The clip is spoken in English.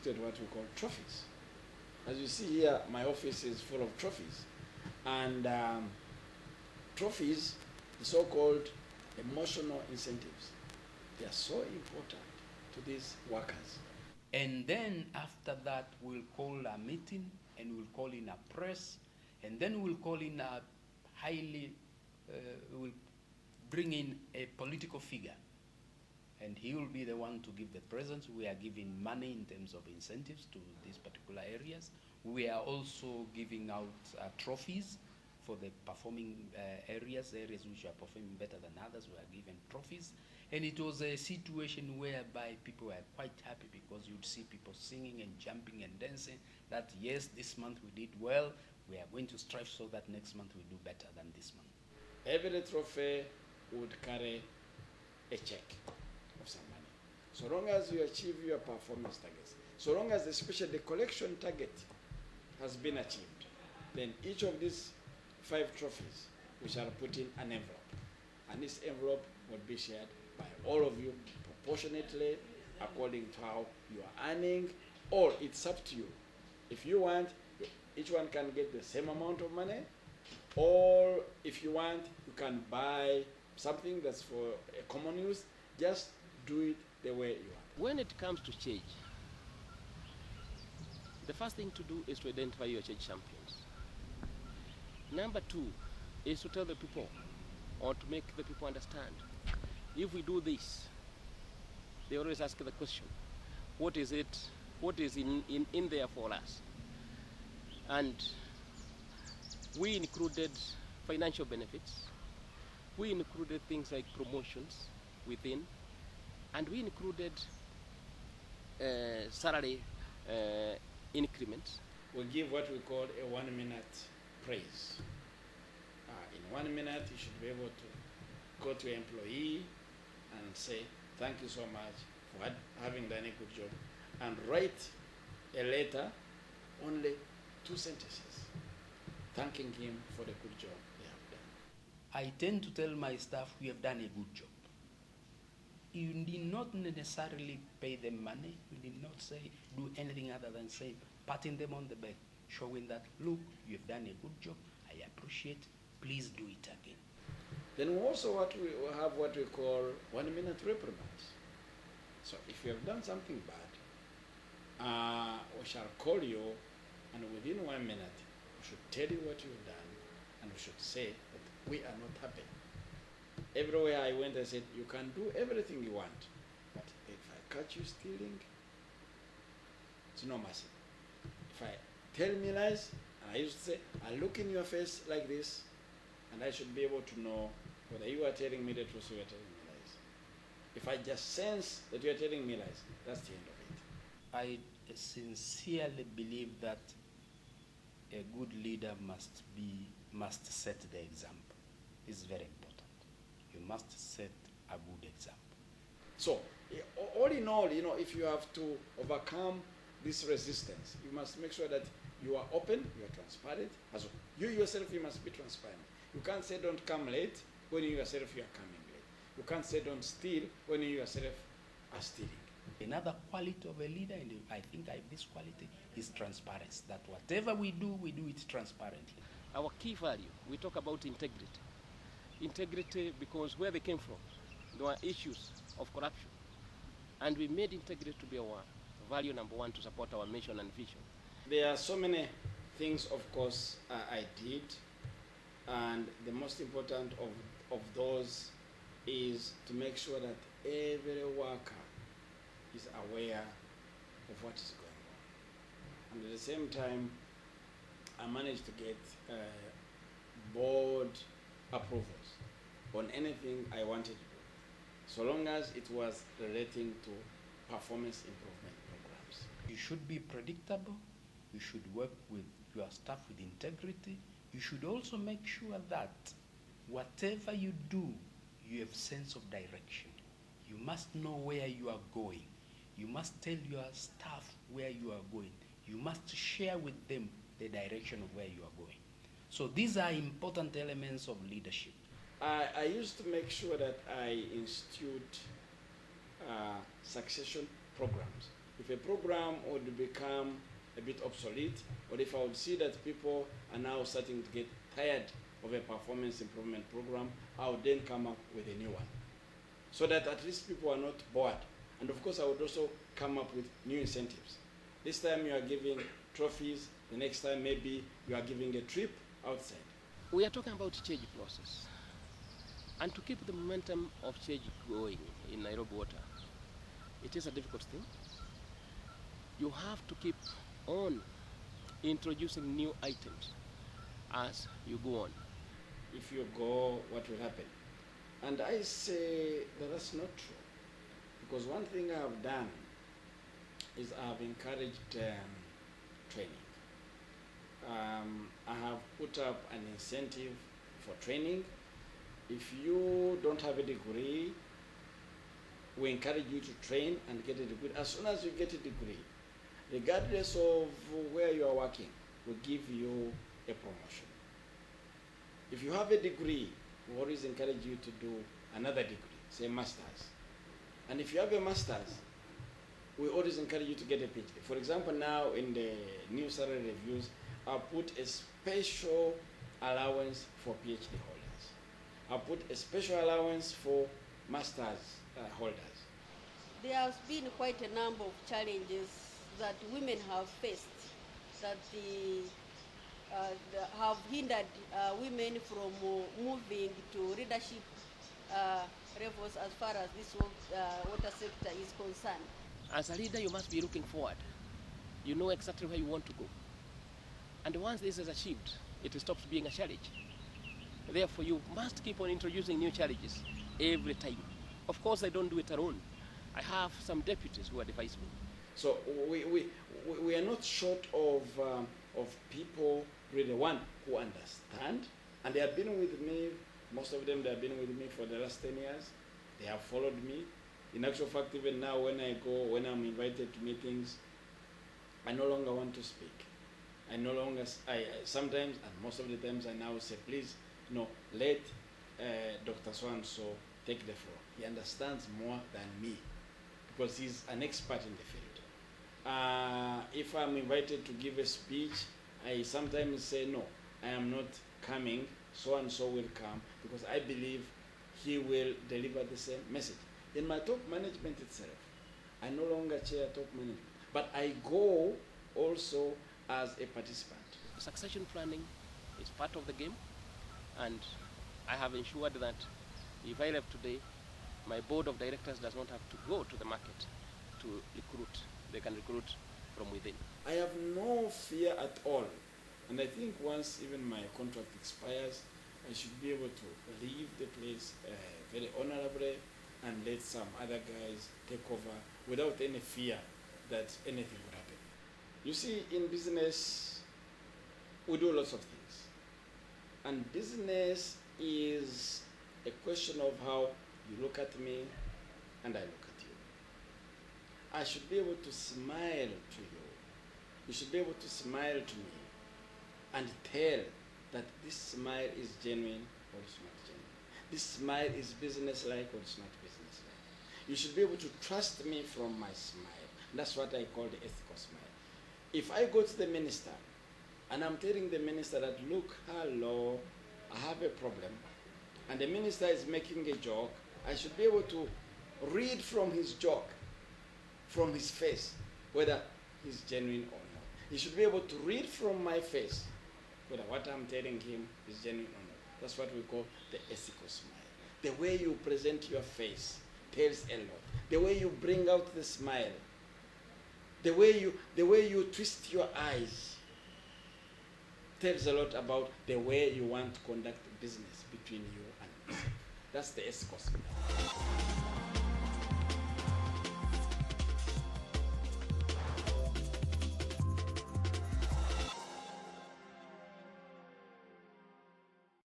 instituted what we call trophies. As you see here, my office is full of trophies. And trophies, the so-called emotional incentives, they are so important to these workers. And then after that, we'll call a meeting and we'll call in a press, and then we'll call in a we'll bring in a political figure, and he will be the one to give the presents. We are giving money in terms of incentives to these particular areas. We are also giving out trophies for the performing areas which are performing better than others. We are given trophies. And it was a situation whereby people were quite happy, because you'd see people singing and jumping and dancing that, yes, this month we did well, we are going to strive so that next month we do better than this month. Every trophy would carry a check of some money. So long as you achieve your performance targets, so long as especially the collection target has been achieved, then each of these 5 trophies, we shall put in an envelope. And this envelope would be shared by all of you proportionately according to how you are earning, or it's up to you. If you want, each one can get the same amount of money, or if you want, you can buy something that's for a common use. Just do it the way you want. When it comes to change, the first thing to do is to identify your change champions. Number 2 is to tell the people, or to make the people understand, if we do this, they always ask the question, what is it, what is in there for us? And we included financial benefits, we included things like promotions within, and we included salary increments. We give what we call a 1-minute praise. In 1 minute, you should be able to go to your employee and say, thank you so much for having done a good job, and write a letter, only 2 sentences, thanking him for the good job they have done. I tend to tell my staff, we have done a good job. You need not necessarily pay them money. You need not say, do anything other than say, patting them on the back, showing that, look, you've done a good job, I appreciate, please do it again. Then we also have what we call 1-minute reprimands. So if you have done something bad, we shall call you, and within 1 minute, we should tell you what you've done, and we should say that we are not happy. Everywhere I went, I said, you can do everything you want, but if I catch you stealing, it's no mercy. If I tell me lies, and I used to say, I look in your face like this, and I should be able to know whether you are telling me the truth or you are telling me lies. If I just sense that you are telling me lies, that's the end of it. I sincerely believe that a good leader must set the example. It's very important. You must set a good example. So, all in all, if you have to overcome this resistance, you must make sure that you are open, you are transparent. As you yourself, you must be transparent. You can't say don't come late when you yourself you are coming late. You can't say don't steal when you yourself are stealing. Another quality of a leader, and I think this quality, is transparency. That whatever we do it transparently. Our key value, we talk about integrity. Integrity because where they came from, there were issues of corruption. And we made integrity to be our value number 1 to support our mission and vision. There are so many things, of course, I did. And the most important of those is to make sure that every worker is aware of what is going on. And at the same time, I managed to get board approvals on anything I wanted to do, so long as it was relating to performance improvement programs. You should be predictable. You should work with your staff with integrity. You should also make sure that whatever you do, you have sense of direction. You must know where you are going. You must tell your staff where you are going. You must share with them the direction of where you are going. So these are important elements of leadership. I used to make sure that I institute succession programs if a program would become a bit obsolete, or if I would see that people are now starting to get tired of a performance improvement program, I would then come up with a new one, so that at least people are not bored. And of course, I would also come up with new incentives. This time you are giving trophies, the next time maybe you are giving a trip outside. We are talking about change process. And to keep the momentum of change going in Nairobi water, it is a difficult thing. You have to keep on introducing new items as you go on. If you go, what will happen? And I say that that's not true. Because one thing I have done is I have encouraged training. I have put up an incentive for training. If you don't have a degree, we encourage you to train and get a degree. As soon as you get a degree, regardless of where you are working, we give you a promotion. If you have a degree, we always encourage you to do another degree, say master's. And if you have a master's, we always encourage you to get a PhD. For example, now in the new salary reviews, I put a special allowance for PhD holders. I put a special allowance for master's holders. There has been quite a number of challenges that women have faced that have hindered women from moving to leadership levels as far as this water sector is concerned. As a leader, you must be looking forward. You know exactly where you want to go. And once this is achieved, it stops being a challenge. Therefore, you must keep on introducing new challenges every time. Of course, I don't do it alone. I have some deputies who advise me. So we are not short of people, really, one, who understand, and they have been with me, most of them, they have been with me for the last 10 years. They have followed me. In actual fact, even now when when I'm invited to meetings, I no longer want to speak. I no longer, sometimes, and most of the times I now say, please, let Dr. So-and-so take the floor. He understands more than me because he's an expert in the field. If I'm invited to give a speech, I sometimes say, no, I am not coming, so-and-so will come because I believe he will deliver the same message. In my top management itself, I no longer chair top management, but I go also as a participant. Succession planning is part of the game, and I have ensured that if I left today, my board of directors does not have to go to the market to recruit. They can recruit from within. I have no fear at all, and I think once even my contract expires, I should be able to leave the place very honorably and let some other guys take over without any fear that anything would happen. You see, in business, we do lots of things. And business is a question of how you look at me and I look at you. I should be able to smile to you. You should be able to smile to me and tell that this smile is genuine or it's not genuine. This smile is business-like or it's not business-like. You should be able to trust me from my smile. That's what I call the ethical smile. If I go to the minister and I'm telling the minister that, look, hello, I have a problem, and the minister is making a joke, I should be able to read from his joke, from his face, whether he's genuine or not. He should be able to read from my face whether what I'm telling him is genuine or not. That's what we call the ethical smile. The way you present your face tells a lot. The way you bring out the smile, the way you twist your eyes tells a lot about the way you want to conduct business between you and yourself. That's the ethical smile.